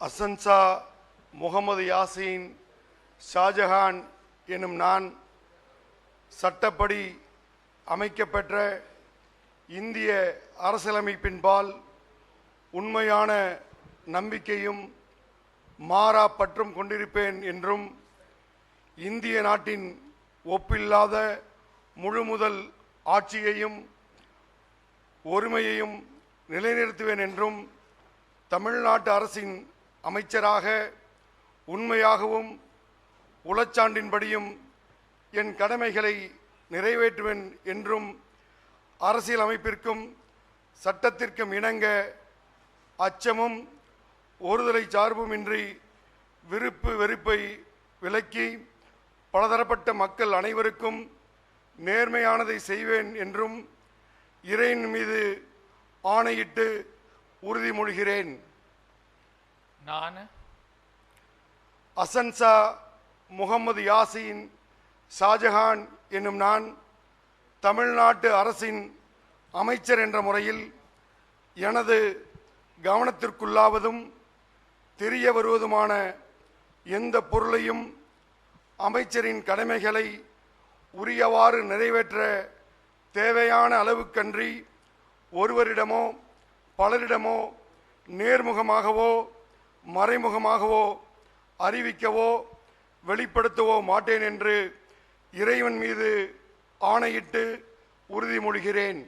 அசன்சா முகமது யாசின் ஷாஜஹான் எனும் நான் சட்டப்படி அமைக்கப்பெற்ற இந்திய அரசியலமைப்பின்பால் உண்மையான நம்பிக்கையும் மாறா பற்றும் கொண்டிருப்பேன் என்றும் இந்திய நாட்டின் ஒப்பில்லாத முழுமுதல் ஆட்சியையும் ஒருமையையும் நிலைநிறுத்துவேன் என்றும் தமிழ்நாட்டு அரசின் அமைச்சராக உண்மையாகவும் உளச்சான்றின்படியும் என் கடமைகளை நிறைவேற்றுவேன் என்றும் அரசியல் அமைப்பிற்கும் சட்டத்திற்கும் இணங்க அச்சமும் ஒருதலை சார்புமின்றி விருப்பு வெறுப்பை விலக்கி பலதரப்பட்ட மக்கள் அனைவருக்கும் நேர்மையானதை செய்வேன் என்றும் இறைவன் மீது ஆணையிட்டு உறுதிமொழிகிறேன். நான் அசன்சா முகமது யாசின் ஷாஜஹான் என்னும் நான் தமிழ்நாட்டு அரசின் அமைச்சர் என்ற முறையில் எனது கவனத்திற்குள்ளாவதும் தெரிய வருவதுமான எந்த பொருளையும் அமைச்சரின் கடமைகளை உரியவாறு நிறைவேற்ற தேவையான அளவுக்கன்றி ஒருவரிடமோ பலரிடமோ நேர்முகமாகவோ மறைமுகமாகவோ அறிவிக்கவோ வெளிப்படுத்தவோ மாட்டேன் என்று இறைவன் மீது ஆணையிட்டு உறுதிமொழிகிறேன்.